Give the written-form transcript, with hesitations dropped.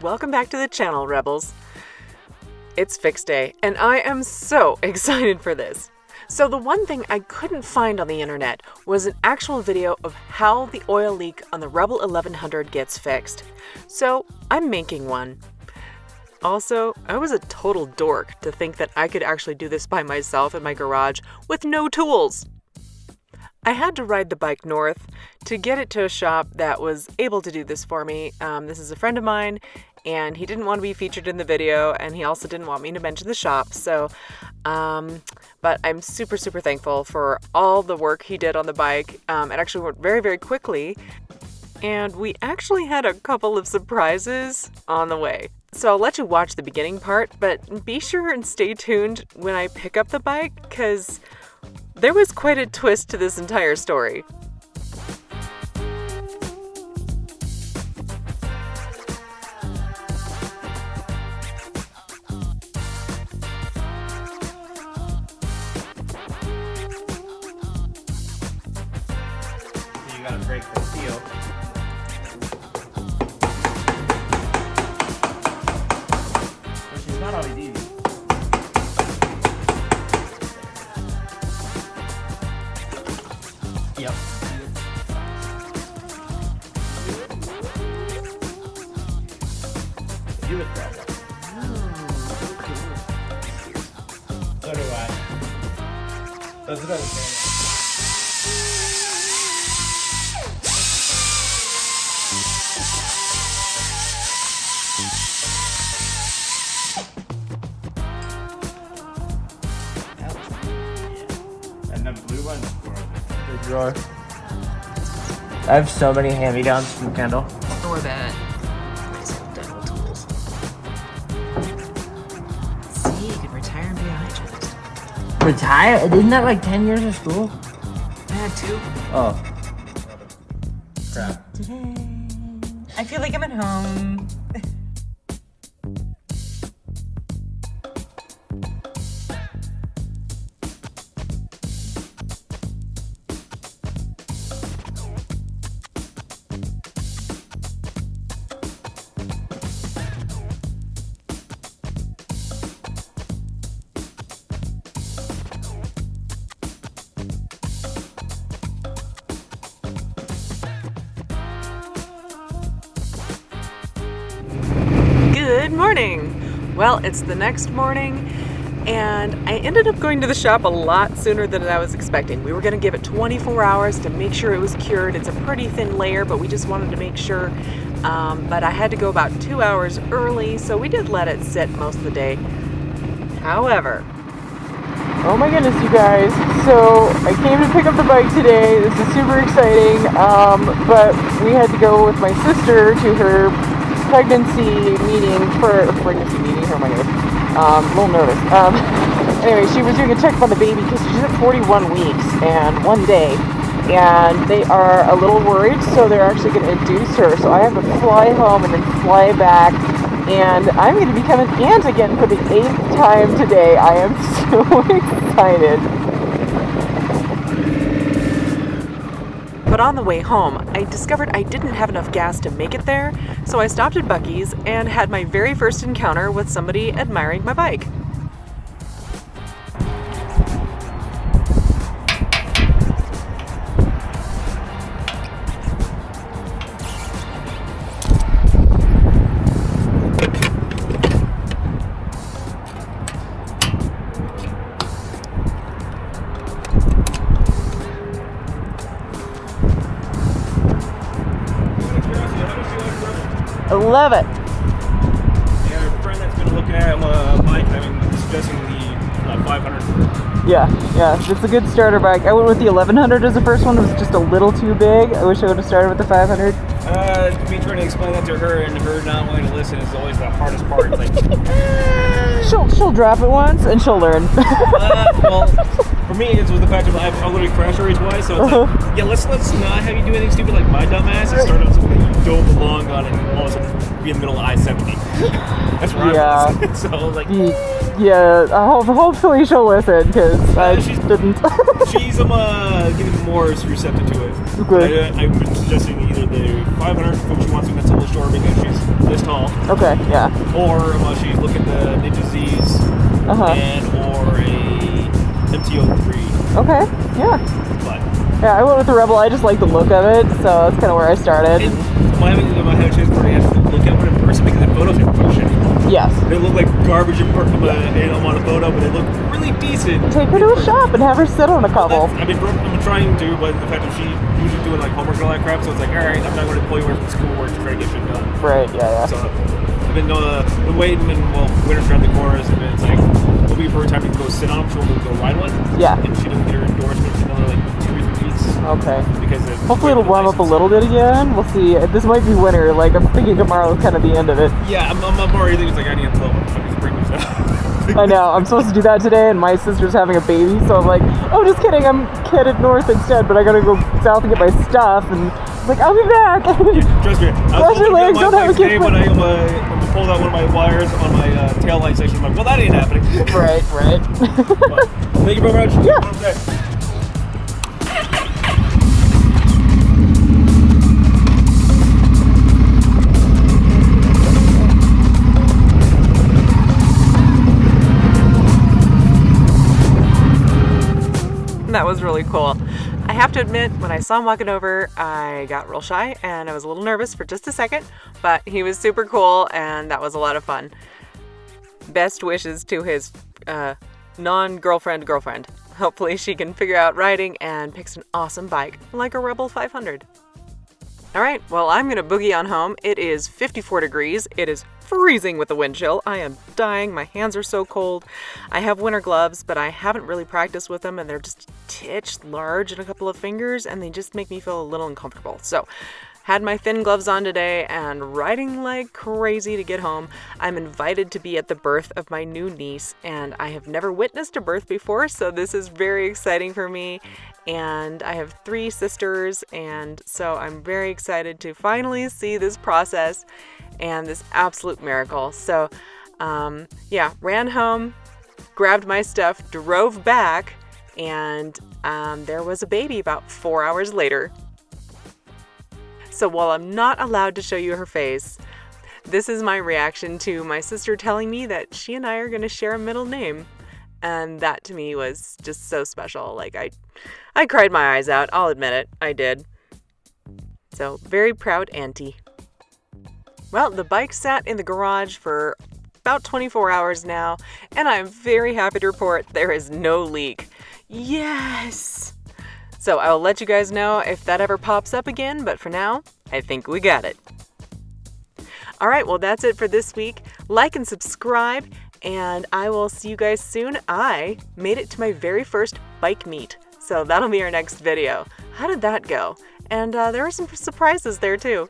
Welcome back to the channel, Rebels. It's fix day, and I am so excited for this. So the one thing I couldn't find on the internet was an actual video of how the oil leak on the Rebel 1100 gets fixed. So I'm making one. Also, I was a total dork to think that I could actually do this by myself in my garage with no tools. I had to ride the bike north to get it to a shop that was able to do this for me. This is a friend of mine, and he didn't want to be featured in the video, and he also didn't want me to mention the shop. So, but I'm super thankful for all the work he did on the bike. It actually went very, very quickly, and we actually had a couple of surprises on the way. So I'll let you watch the beginning part, but be sure and stay tuned when I pick up the bike, because there was quite a twist to this entire story. You gotta break the seal. Which is not always easy. Yep. You would grab that. So do I. That's what I was saying. And the blue one for the drawer. I have so many hand-me-downs from Kendall. Or that. Nice dental tools. See, you could retire and be a hygienist. Retire? Isn't that like 10 years of school? I had 2. Oh. Crap. I feel like I'm at home. Good morning! Well, it's the next morning, and I ended up going to the shop a lot sooner than I was expecting. We were going to give it 24 hours to make sure it was cured. It's a pretty thin layer, but we just wanted to make sure. But I had to go about 2 hours early, so we did let it sit most of the day. However, oh my goodness, you guys. So I came to pick up the bike today. This is super exciting, but we had to go with my sister to her pregnancy meeting, oh my goodness, a little nervous. Anyway, she was doing a checkup on the baby because she's at 41 weeks and 1 day, and they are a little worried, so they're actually going to induce her. So I have to fly home and then fly back, and I'm going to become an aunt again for the 8th time today. I am so excited. But on the way home, I discovered I didn't have enough gas to make it there, so I stopped at Buc-ee's and had my very first encounter with somebody admiring my bike. I love it. Yeah, a friend that's been looking at a bike, suggesting the 500. Yeah, it's a good starter bike. I went with the 1100 as the first one. It was just a little too big. I wish I would have started with the 500. Me trying to explain that to her and her not wanting to listen is always the hardest part. It's like, she'll drop it once and she'll learn. well, for me, it was the fact that I've literally crashed already twice, so it's like, yeah, let's not have you do anything stupid like my dumbass and start on something that you don't belong on and all of a sudden be in the middle of I-70. That's where I was. So I was like, yeah, hopefully she'll listen, because I didn't. She's getting more receptive to it. Okay. I've been suggesting either the 500, which she wants to that's a little short because she's this tall. Okay, yeah. Or she look at the Ninja Z's and or a MTO3. Okay, yeah. But yeah, I went with the Rebel. I just like the look of it, so that's kind of where I started. And I haven't had a chance to actually look at one in person because the photos are quite shitty. Yes. They look like garbage I'm on a photo, but they look really decent. Take her to a shop and have her sit on a couple. I'm trying to, but the fact that she usually doing like homework and all that crap, so it's like, alright, I'm not going to pull you away from schoolwork to try to get shit done. Right, yeah. So I've been waiting, and winter's around the corner, and it's like, it'll be for a time to go sit on them, so we'll go ride one. Yeah. And she doesn't get her endorsement for another like 2 or 3 weeks. Okay. Because hopefully it'll warm up a little bit again. We'll see. This might be winter. Like, I'm thinking tomorrow is kind of the end of it. Yeah, I'm already thinking it's like I need to blow up fucking sprinklers now. I know. I'm supposed to do that today, and my sister's having a baby, so I'm like, oh, just kidding. I'm headed north instead, but I gotta go south and get my stuff, and I'm like, I'll be back. Yeah, trust me. Cross your legs, don't have a kid. When I pulled out one of my wires on my tail light section, I'm like, well, that ain't happening. Right. But, thank you very much. Yeah. Okay. That was really cool. I have to admit, when I saw him walking over, I got real shy and I was a little nervous for just a second, but he was super cool and that was a lot of fun. Best wishes to his non-girlfriend girlfriend. Hopefully she can figure out riding and picks an awesome bike like a Rebel 500. All right, well, I'm gonna boogie on home. It is 54 degrees. It is freezing with the wind chill. I am dying. My hands are so cold. I have winter gloves, but I haven't really practiced with them, and they're just titched large in a couple of fingers, and they just make me feel a little uncomfortable. So, had my thin gloves on today and riding like crazy to get home. I'm invited to be at the birth of my new niece, and I have never witnessed a birth before, so this is very exciting for me. And I have 3 sisters, and so I'm very excited to finally see this process and this absolute miracle. So, ran home, grabbed my stuff, drove back, and there was a baby about 4 hours later. So while I'm not allowed to show you her face, this is my reaction to my sister telling me that she and I are going to share a middle name. And that to me was just so special. Like, I cried my eyes out. I'll admit it. I did. So, very proud auntie. Well, the bike sat in the garage for about 24 hours now, and I'm very happy to report there is no leak. Yes! So, I'll let you guys know if that ever pops up again, but for now, I think we got it. All right, well, that's it for this week. Like and subscribe, and I will see you guys soon. I made it to my very first bike meet, so that'll be our next video. How did that go? And there were some surprises there too.